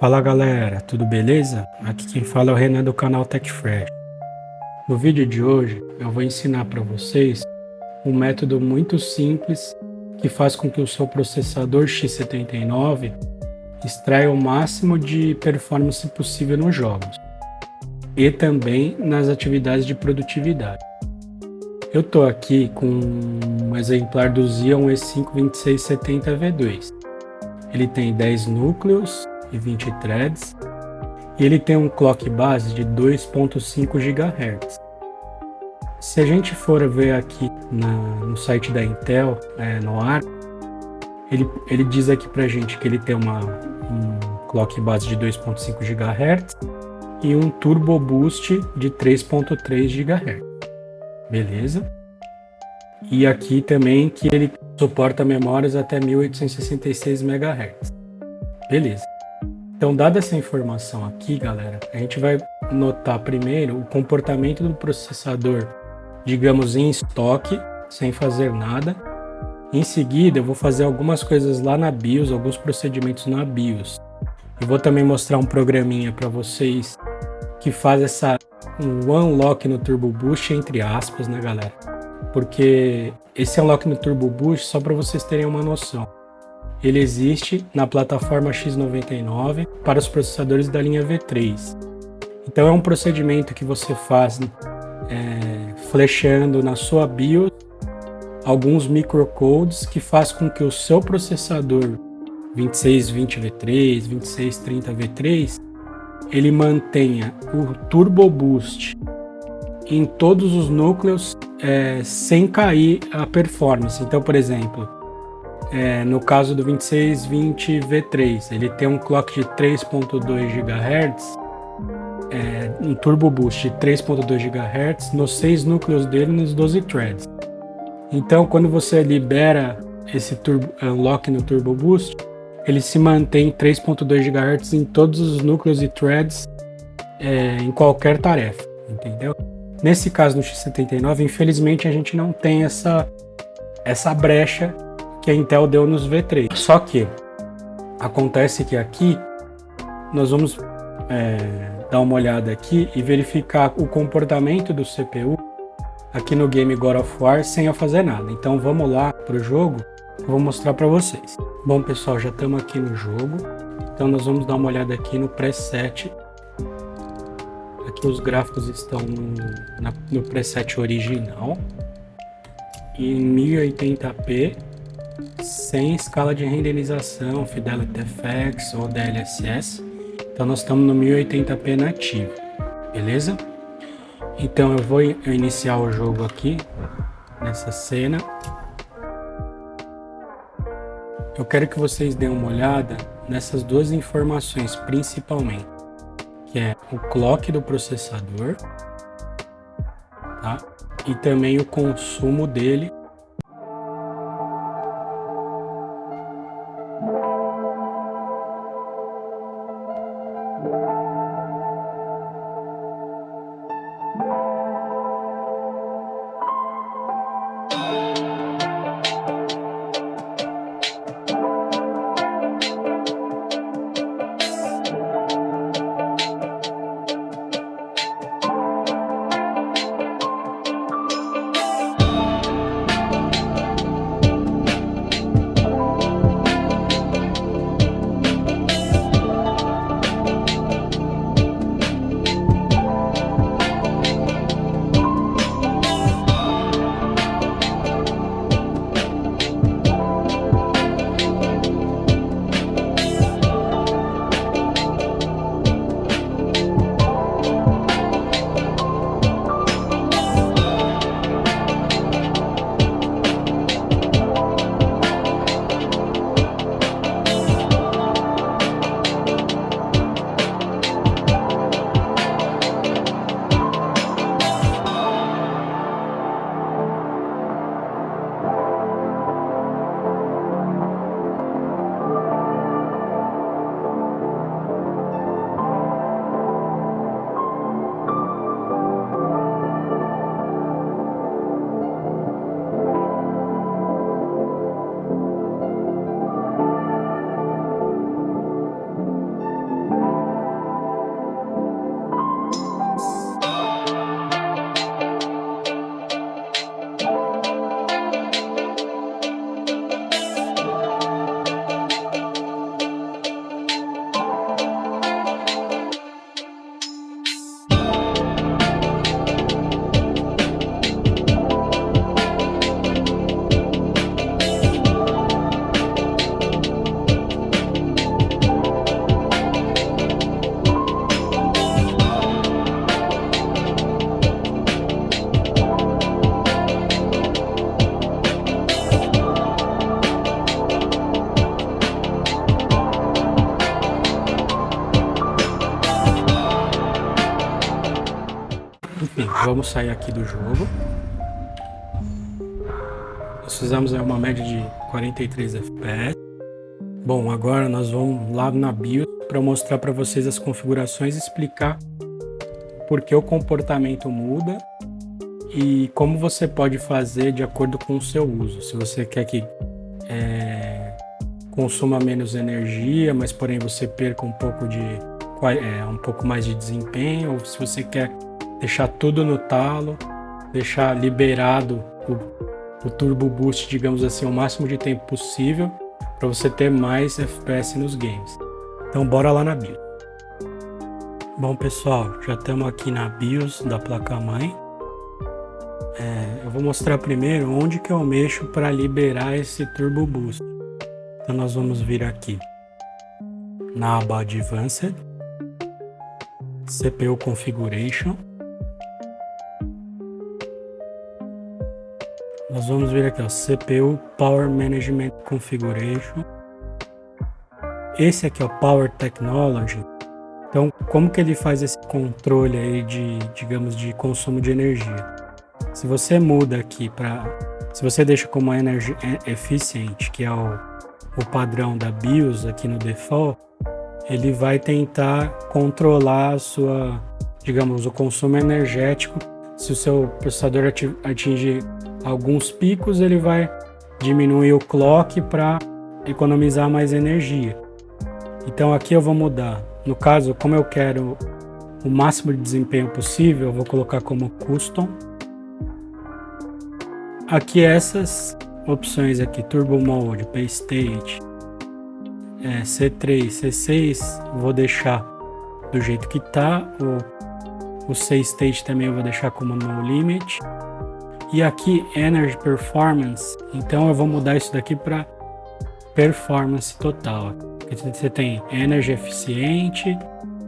Fala galera, tudo beleza? Aqui quem fala é o Renan do canal TechFresh. No vídeo de hoje eu vou ensinar para vocês um método muito simples que faz com que o seu processador x79 extraia o máximo de performance possível nos jogos e também nas atividades de produtividade. Eu estou aqui com um exemplar do Xeon E5 2670V2. Ele tem 10 núcleos e 20 threads, e ele tem um clock base de 2.5 GHz. Se a gente for ver aqui no site da Intel, no AR, ele diz aqui pra gente que ele tem um clock base de 2.5 GHz e um turbo boost de 3.3 GHz. Beleza? E aqui também que ele suporta memórias até 1866 MHz. Beleza. Então, dada essa informação aqui, galera, a gente vai notar primeiro o comportamento do processador, digamos, em estoque, sem fazer nada. Em seguida, eu vou fazer algumas coisas lá na BIOS, alguns procedimentos na BIOS. E vou também mostrar um programinha para vocês que faz um unlock no Turbo Boost, entre aspas, né, galera? Porque esse unlock no Turbo Boost, só para vocês terem uma noção, ele existe na plataforma X99 para os processadores da linha V3. Então é um procedimento que você faz flechando na sua BIOS alguns microcodes que faz com que o seu processador 2620V3, 2630V3, ele mantenha o Turbo Boost em todos os núcleos sem cair a performance. Então, por exemplo, no caso do 2620V3, ele tem um clock de 3.2 GHz, um Turbo Boost de 3.2 GHz nos 6 núcleos dele nos 12 threads. Então, quando você libera esse unlock no Turbo Boost, ele se mantém 3.2 GHz em todos os núcleos e threads em qualquer tarefa, entendeu? Nesse caso, no X79, infelizmente a gente não tem essa brecha que a Intel deu nos V3. Só que acontece que aqui nós vamos dar uma olhada aqui e verificar o comportamento do CPU aqui no game God of War sem eu fazer nada. Então vamos lá para o jogo, eu vou mostrar para vocês. Bom pessoal, já estamos aqui no jogo, então nós vamos dar uma olhada aqui no preset. Aqui os gráficos estão no preset original, em 1080p, sem escala de renderização, Fidelity FX ou DLSS. Então nós estamos no 1080p nativo, beleza? Então eu vou iniciar o jogo aqui, nessa cena. Eu quero que vocês deem uma olhada nessas duas informações principalmente, que é o clock do processador, tá? E também o consumo dele. vamos sair aqui do jogo. Nós fizemos uma média de 43 FPS. Bom, agora nós vamos lá na BIOS para mostrar para vocês as configurações e explicar por que o comportamento muda e como você pode fazer de acordo com o seu uso. Se você quer que consuma menos energia, mas porém você perca um pouco mais de desempenho, ou se você quer deixar tudo no talo, deixar liberado o Turbo Boost, digamos assim, o máximo de tempo possível para você ter mais FPS nos games. Então bora lá na BIOS. Bom pessoal, já estamos aqui na BIOS da placa-mãe. Eu vou mostrar primeiro onde que eu mexo para liberar esse Turbo Boost. Então nós vamos vir aqui na aba Advanced, CPU Configuration. Nós vamos vir aqui, ó, CPU Power Management Configuration. Esse aqui é o Power Technology. Então, como que ele faz esse controle aí digamos, de consumo de energia? Se você muda aqui se você deixa como Energy Efficient, que é o padrão da BIOS aqui no default, ele vai tentar controlar digamos, o consumo energético. Se o seu processador atingir alguns picos, ele vai diminuir o clock para economizar mais energia. Então aqui eu vou mudar. No caso, como eu quero o máximo de desempenho possível, eu vou colocar como Custom. Aqui essas opções aqui, Turbo Mode, P-State, C3, C6, vou deixar do jeito que está. O C-State também eu vou deixar como No Limit. E aqui Energy Performance, então eu vou mudar isso daqui para Performance total. Você tem Energy Eficiente,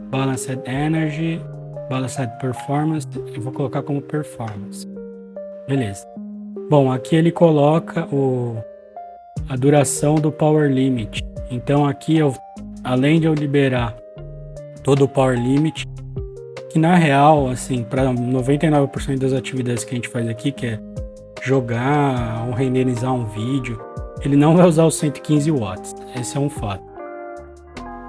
Balanced Energy, Balanced Performance, eu vou colocar como Performance. Beleza. Bom, aqui ele coloca a duração do Power Limit. Então aqui, além de eu liberar todo o Power Limit, que na real, assim, para 99% das atividades que a gente faz aqui, que é jogar ou renderizar um vídeo, ele não vai usar os 115 watts. Esse é um fato.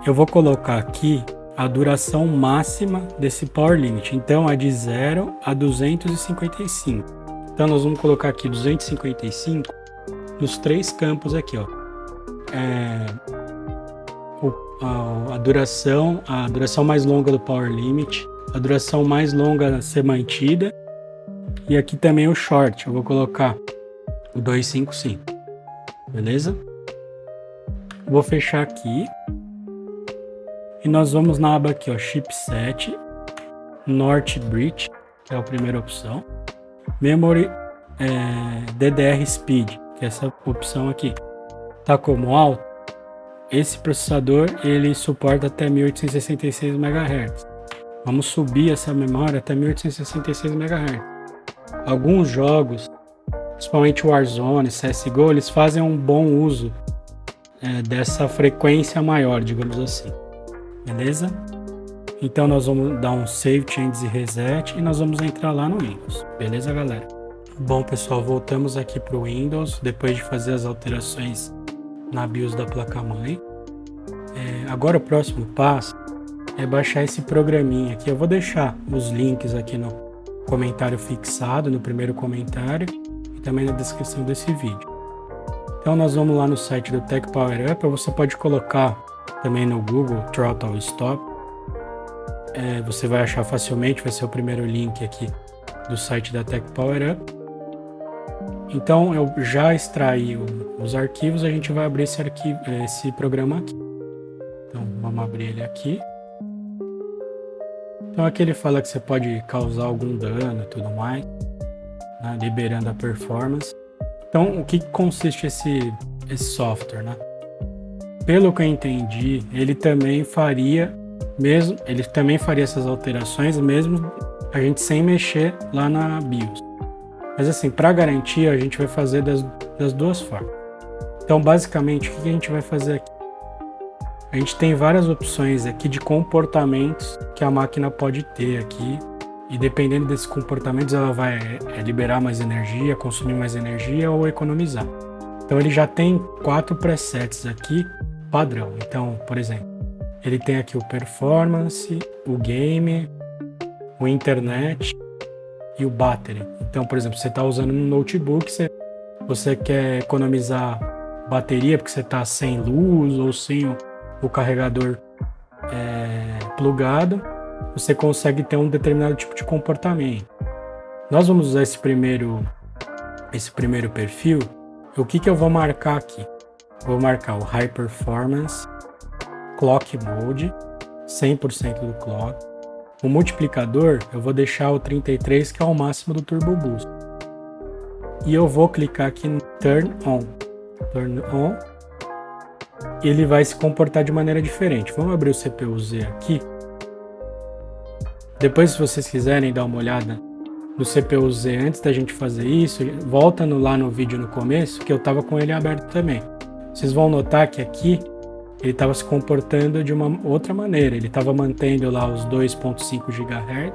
Eu vou colocar aqui a duração máxima desse Power Limit. Então é de 0 a 255. Então nós vamos colocar aqui 255 nos 3 campos aqui, ó. A duração mais longa do Power Limit, a duração mais longa a ser mantida, e aqui também o short, eu vou colocar o 255, beleza? Vou fechar aqui, e nós vamos na aba aqui, ó, Chipset, North Bridge, que é a primeira opção, Memory DDR Speed, que é essa opção aqui, tá como alto. Esse processador ele suporta até 1866 MHz. Vamos subir essa memória até 1866 MHz. Alguns jogos, principalmente Warzone, CSGO, eles fazem um bom uso dessa frequência maior, digamos assim. Beleza? Então nós vamos dar um Save, Changes e Reset e nós vamos entrar lá no Windows. Beleza, galera? Bom, pessoal, voltamos aqui para o Windows depois de fazer as alterações na BIOS da placa-mãe. Agora o próximo passo é baixar esse programinha aqui. Eu vou deixar os links aqui no comentário fixado, no primeiro comentário e também na descrição desse vídeo. Então nós vamos lá no site do Tech Power Up, ou você pode colocar também no Google Throttle Stop. Você vai achar facilmente, vai ser o primeiro link aqui do site da Tech Power Up. Então eu já extraí os arquivos, a gente vai abrir esse programa aqui. Então vamos abrir ele aqui. Então aqui ele fala que você pode causar algum dano e tudo mais, né, liberando a performance. Então o que consiste esse software, né? Pelo que eu entendi, ele também faria essas alterações mesmo a gente sem mexer lá na BIOS. Mas assim, para garantir, a gente vai fazer das duas formas. Então, basicamente, o que a gente vai fazer aqui? A gente tem várias opções aqui de comportamentos que a máquina pode ter aqui e dependendo desses comportamentos ela vai liberar mais energia, consumir mais energia ou economizar. Então ele já tem 4 presets aqui padrão. Então, por exemplo, ele tem aqui o performance, o game, o internet e o battery. Então, por exemplo, você está usando um notebook, você quer economizar bateria porque você está sem luz ou sem o carregador plugado, você consegue ter um determinado tipo de comportamento. Nós vamos usar esse primeiro perfil. O que eu vou marcar aqui? Vou marcar o High Performance, Clock Mode, 100% do clock. O multiplicador eu vou deixar o 33, que é o máximo do Turbo Boost. E eu vou clicar aqui no Turn On. Turn On. Ele vai se comportar de maneira diferente. Vamos abrir o CPU-Z aqui. Depois, se vocês quiserem dar uma olhada no CPU-Z antes da gente fazer isso, volta lá no vídeo no começo, que eu estava com ele aberto também. Vocês vão notar que aqui ele estava se comportando de uma outra maneira. Ele estava mantendo lá os 2.5 GHz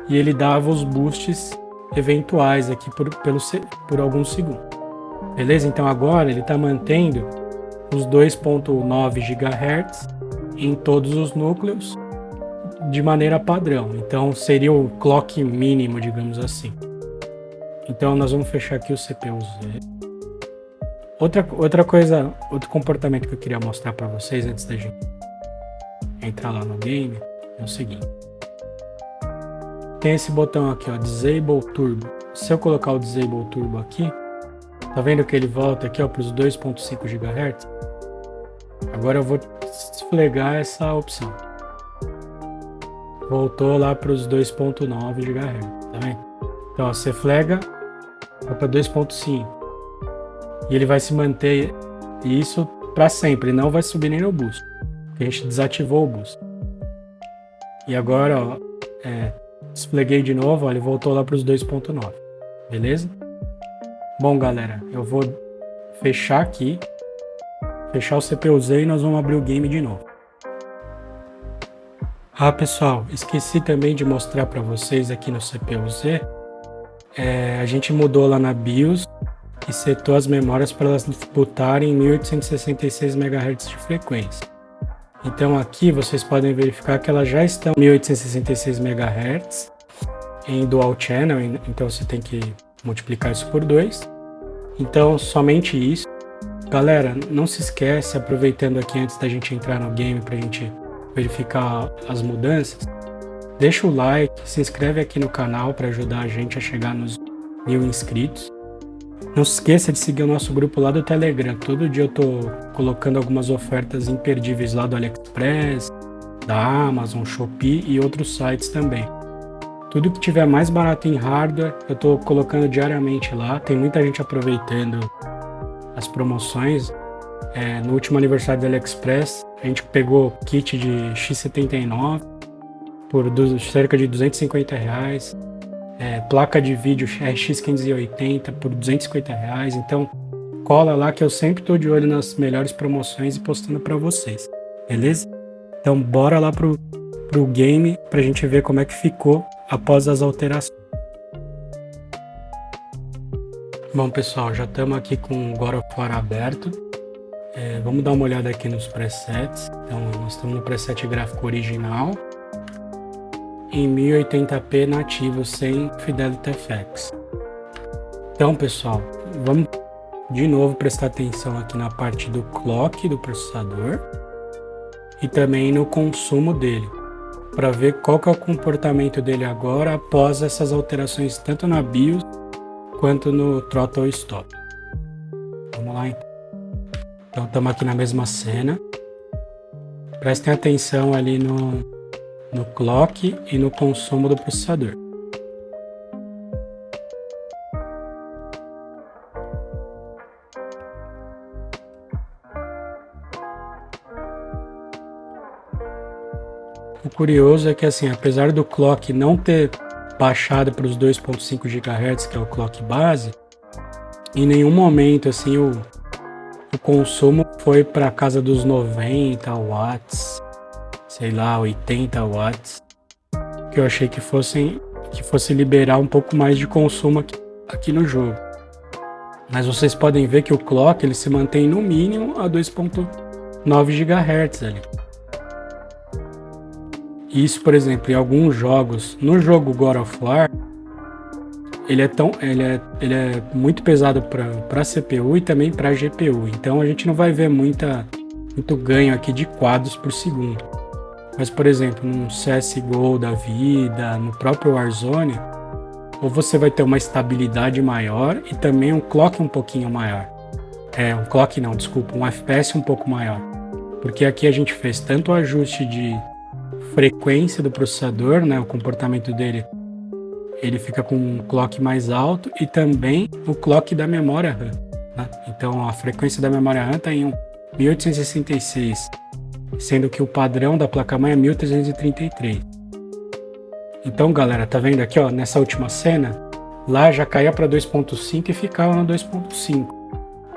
e ele dava os boosts eventuais aqui por alguns segundos. Beleza? Então agora ele está mantendo os 2.9 GHz em todos os núcleos de maneira padrão. Então seria o clock mínimo, digamos assim. Então nós vamos fechar aqui o CPU-Z. Outra coisa, outro comportamento que eu queria mostrar para vocês antes da gente entrar lá no game é o seguinte. Tem esse botão aqui, ó, Disable Turbo. Se eu colocar o Disable Turbo aqui, tá vendo que ele volta aqui, ó, para os 2.5 GHz? Agora eu vou desflegar essa opção. Voltou lá para os 2.9 GHz, tá vendo? Então, ó, você flega, vai para 2.5. E ele vai se manter isso para sempre, não vai subir nem no boost, porque a gente desativou o boost. E agora, ó, desfleguei de novo, ó, ele voltou lá para os 2.9, beleza? Bom, galera, eu vou fechar aqui, fechar o CPU-Z e nós vamos abrir o game de novo. Ah, pessoal, esqueci também de mostrar para vocês aqui no CPU-Z, a gente mudou lá na BIOS e setou as memórias para elas botarem 1866 MHz de frequência. Então aqui vocês podem verificar que elas já estão em 1866 MHz em Dual Channel, então você tem que multiplicar isso por 2. Então somente isso. Galera, não se esquece, aproveitando aqui antes da gente entrar no game para a gente verificar as mudanças, deixa o like, se inscreve aqui no canal para ajudar a gente a chegar nos 1000 inscritos. Não se esqueça de seguir o nosso grupo lá do Telegram. Todo dia eu tô colocando algumas ofertas imperdíveis lá do AliExpress, da Amazon, Shopee e outros sites também. Tudo que tiver mais barato em hardware, eu tô colocando diariamente lá. Tem muita gente aproveitando as promoções. No último aniversário do AliExpress, a gente pegou kit de X79 por cerca de R$250. Placa de vídeo RX 580 por R$250. Então cola lá que eu sempre tô de olho nas melhores promoções e postando para vocês, beleza? Então bora lá pro game pra gente ver como é que ficou após as alterações. Bom, pessoal, já estamos aqui com o God of War aberto. Vamos dar uma olhada aqui nos presets. Então nós estamos no preset gráfico original em 1080p nativo sem Fidelity FX. Então, pessoal, vamos de novo prestar atenção aqui na parte do clock do processador e também no consumo dele, para ver qual que é o comportamento dele agora após essas alterações tanto na BIOS quanto no Throttle Stop. Vamos lá então. Então estamos aqui na mesma cena. Prestem atenção ali no clock e no consumo do processador. O curioso é que, assim, apesar do clock não ter baixado para os 2.5 GHz, que é o clock base, em nenhum momento assim o consumo foi para casa dos 90 watts, sei lá, 80 watts, que eu achei que fossem que fosse liberar um pouco mais de consumo aqui no jogo. Mas vocês podem ver que o clock ele se mantém no mínimo a 2.9 GHz ali. Isso, por exemplo, em alguns jogos, no jogo God of War, ele é muito pesado para CPU e também para GPU. Então a gente não vai ver muito ganho aqui de quadros por segundo. Mas, por exemplo, no CSGO da vida, no próprio Warzone, ou você vai ter uma estabilidade maior e também um clock um pouquinho maior. Um FPS um pouco maior. Porque aqui a gente fez tanto o ajuste de frequência do processador, né, o comportamento dele, ele fica com um clock mais alto e também o clock da memória RAM. Né? Então a frequência da memória RAM está em 1866, sendo que o padrão da placa-mãe é 1333. Então, galera, tá vendo aqui, ó, nessa última cena, lá já caía para 2.5 e ficava no 2.5.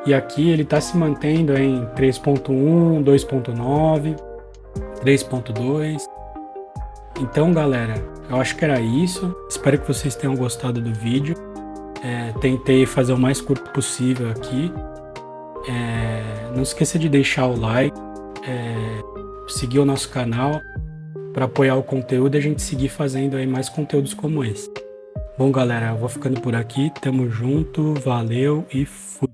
E aqui ele tá se mantendo em 3.1, 2.9, 3.2. Então, galera, eu acho que era isso. Espero que vocês tenham gostado do vídeo. Tentei fazer o mais curto possível aqui. Não esqueça de deixar o like, seguir o nosso canal para apoiar o conteúdo e a gente seguir fazendo aí mais conteúdos como esse. Bom, galera, eu vou ficando por aqui. Tamo junto, valeu e fui!